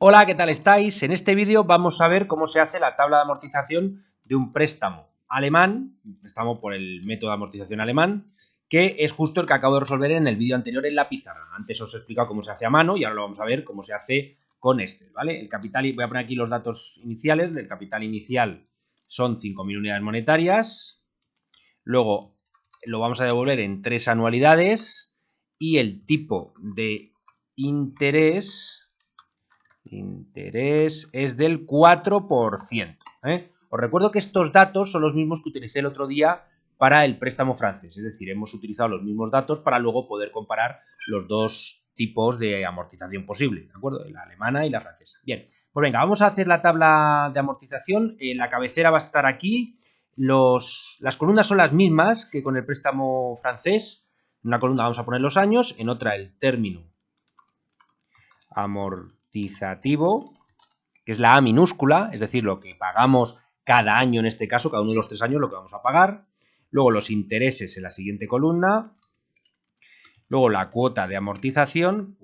Hola, ¿qué tal estáis? En este vídeo vamos a ver cómo se hace la tabla de amortización de un préstamo alemán, un préstamo por el método de amortización alemán, que es justo el que acabo de resolver en el vídeo anterior en la pizarra. Antes os he explicado cómo se hace a mano y ahora lo vamos a ver cómo se hace con Excel, ¿vale? El capital, voy a poner aquí los datos iniciales. El capital inicial son 5.000 unidades monetarias. Luego lo vamos a devolver en 3 anualidades y el tipo de interés es del 4%. Os recuerdo que estos datos son los mismos que utilicé el otro día para el préstamo francés, es decir, hemos utilizado los mismos datos para luego poder comparar los dos tipos de amortización posible, ¿de acuerdo? La alemana y la francesa. Bien, pues venga, vamos a hacer la tabla de amortización. La cabecera va a estar aquí. Las columnas son las mismas que con el préstamo francés. En una columna vamos a poner los años, en otra el término amortizativo, que es la A minúscula, es decir, lo que pagamos cada año en este caso, cada uno de los 3 años lo que vamos a pagar. Luego los intereses en la siguiente columna. Luego la cuota de amortización.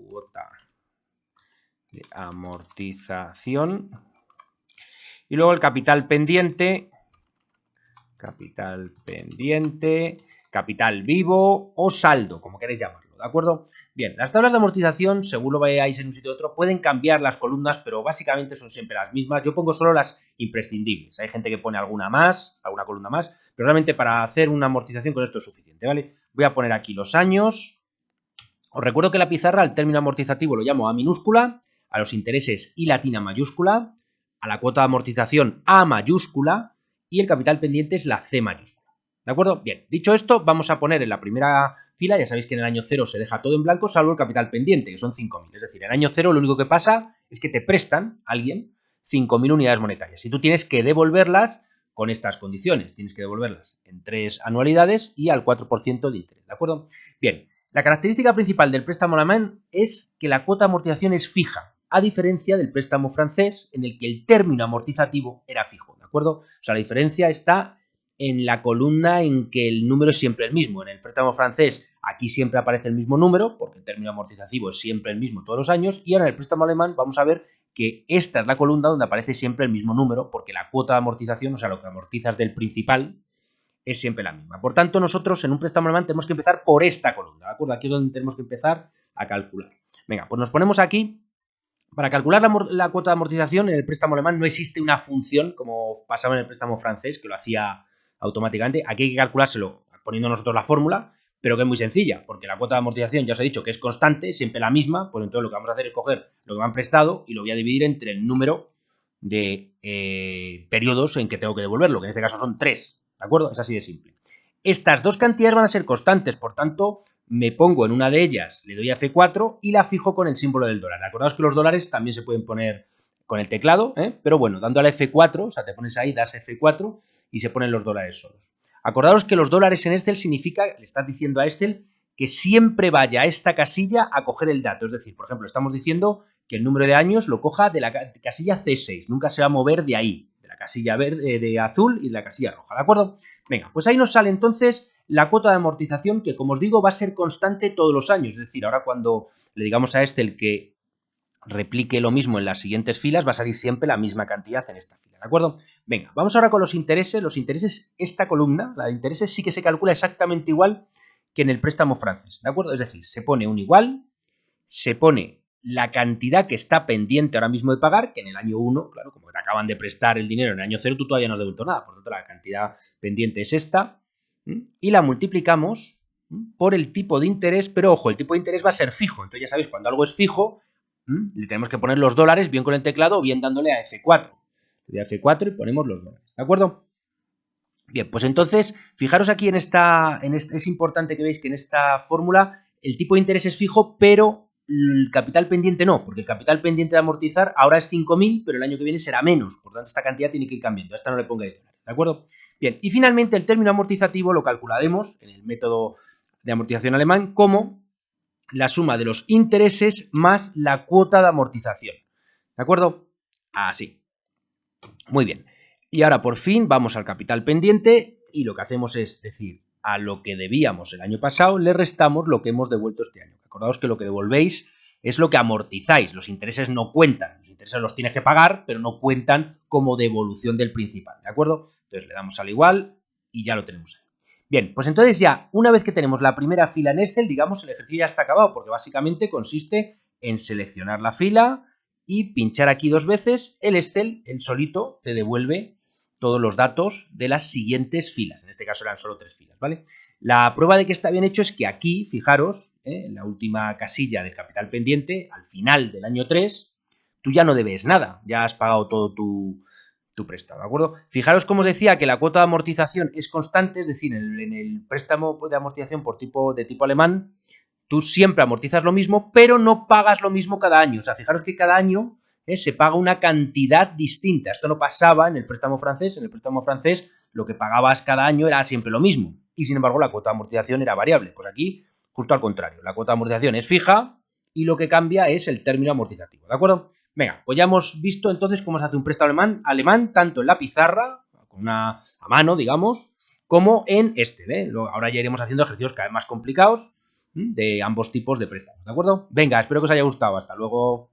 Y luego el capital pendiente, capital vivo o saldo, como queréis llamarlo, ¿de acuerdo? Bien, las tablas de amortización, según lo veáis en un sitio u otro, pueden cambiar las columnas, pero básicamente son siempre las mismas. Yo pongo solo las imprescindibles. Hay gente que pone alguna columna más, pero realmente para hacer una amortización con esto es suficiente, ¿vale? Voy a poner aquí los años. Os recuerdo que la pizarra, al término amortizativo lo llamo A minúscula, a los intereses I latina mayúscula, a la cuota de amortización A mayúscula y el capital pendiente es la C mayúscula. ¿De acuerdo? Bien, dicho esto, vamos a poner en la primera fila, ya sabéis que en el año 0 se deja todo en blanco, salvo el capital pendiente, que son 5.000. Es decir, en el año 0 lo único que pasa es que te prestan a alguien 5.000 unidades monetarias y tú tienes que devolverlas con estas condiciones. Tienes que devolverlas en 3 anualidades y al 4% de interés. ¿De acuerdo? Bien, la característica principal del préstamo alemán es que la cuota de amortización es fija, a diferencia del préstamo francés, en el que el término amortizativo era fijo, ¿de acuerdo? O sea, la diferencia está en la columna en que el número es siempre el mismo. En el préstamo francés aquí siempre aparece el mismo número, porque el término amortizativo es siempre el mismo todos los años, y ahora en el préstamo alemán vamos a ver que esta es la columna donde aparece siempre el mismo número, porque la cuota de amortización, o sea, lo que amortizas del principal, es siempre la misma. Por tanto, nosotros en un préstamo alemán tenemos que empezar por esta columna, ¿de acuerdo? Aquí es donde tenemos que empezar a calcular. Venga, pues nos ponemos aquí. Para calcular la cuota de amortización en el préstamo alemán no existe una función como pasaba en el préstamo francés, que lo hacía automáticamente. Aquí hay que calculárselo poniendo nosotros la fórmula, pero que es muy sencilla, porque la cuota de amortización ya os he dicho que es constante, siempre la misma, pues entonces lo que vamos a hacer es coger lo que me han prestado y lo voy a dividir entre el número de periodos en que tengo que devolverlo, que en este caso son 3, ¿de acuerdo? Es así de simple. Estas dos cantidades van a ser constantes, por tanto, me pongo en una de ellas, le doy a F4 y la fijo con el símbolo del dólar. Acordaos que los dólares también se pueden poner con el teclado, pero bueno, dando a la F4, o sea, te pones ahí, das F4 y se ponen los dólares solos. Acordaos que los dólares en Excel significa, le estás diciendo a Excel que siempre vaya a esta casilla a coger el dato. Es decir, por ejemplo, estamos diciendo que el número de años lo coja de la casilla C6, nunca se va a mover de ahí, de la casilla verde, de azul y de la casilla roja, ¿de acuerdo? Venga, pues ahí nos sale entonces la cuota de amortización que, como os digo, va a ser constante todos los años. Es decir, ahora cuando le digamos a Excel que replique lo mismo en las siguientes filas, va a salir siempre la misma cantidad en esta fila, ¿de acuerdo? Venga, vamos ahora con los intereses. Los intereses, esta columna, la de intereses, sí que se calcula exactamente igual que en el préstamo francés, ¿de acuerdo? Es decir, se pone un igual, se pone la cantidad que está pendiente ahora mismo de pagar, que en el año 1, claro, como te acaban de prestar el dinero en el año 0, tú todavía no has devuelto nada, por lo tanto la cantidad pendiente es esta, y la multiplicamos por el tipo de interés, pero ojo, el tipo de interés va a ser fijo, entonces ya sabéis, cuando algo es fijo, le tenemos que poner los dólares bien con el teclado o bien dándole a F4. Le doy a F4 y ponemos los dólares, ¿de acuerdo? Bien, pues entonces, fijaros aquí es importante que veáis que en esta fórmula el tipo de interés es fijo, pero el capital pendiente no, porque el capital pendiente de amortizar ahora es 5.000, pero el año que viene será menos, por tanto esta cantidad tiene que ir cambiando, a esta no le pongáis dólares, ¿de acuerdo? Bien, y finalmente el término amortizativo lo calcularemos en el método de amortización alemán como la suma de los intereses más la cuota de amortización, ¿de acuerdo? Así. Muy bien. Y ahora por fin vamos al capital pendiente y lo que hacemos es decir, a lo que debíamos el año pasado le restamos lo que hemos devuelto este año. Acordaos que lo que devolvéis es lo que amortizáis. Los intereses no cuentan. Los intereses los tienes que pagar, pero no cuentan como devolución del principal, ¿de acuerdo? Entonces le damos al igual y ya lo tenemos ahí. Bien, pues entonces ya, una vez que tenemos la primera fila en Excel, digamos, el ejercicio ya está acabado, porque básicamente consiste en seleccionar la fila y pinchar aquí 2 veces. El Excel, el solito, te devuelve todos los datos de las siguientes filas. En este caso eran solo 3 filas, ¿vale? La prueba de que está bien hecho es que aquí, fijaros, en la última casilla del capital pendiente, al final del año 3, tú ya no debes nada, ya has pagado todo tu préstamo, ¿de acuerdo? Fijaros como os decía que la cuota de amortización es constante, es decir, en el préstamo de amortización de tipo alemán, tú siempre amortizas lo mismo, pero no pagas lo mismo cada año. O sea, fijaros que cada año se paga una cantidad distinta. Esto no pasaba en el préstamo francés. En el préstamo francés lo que pagabas cada año era siempre lo mismo. Y sin embargo la cuota de amortización era variable. Pues aquí, justo al contrario. La cuota de amortización es fija y lo que cambia es el término amortizativo. ¿De acuerdo? Venga, pues ya hemos visto entonces cómo se hace un préstamo alemán tanto en la pizarra, con una a mano, digamos, como en este. Ahora ya iremos haciendo ejercicios cada vez más complicados de ambos tipos de préstamos, ¿de acuerdo? Venga, espero que os haya gustado. Hasta luego.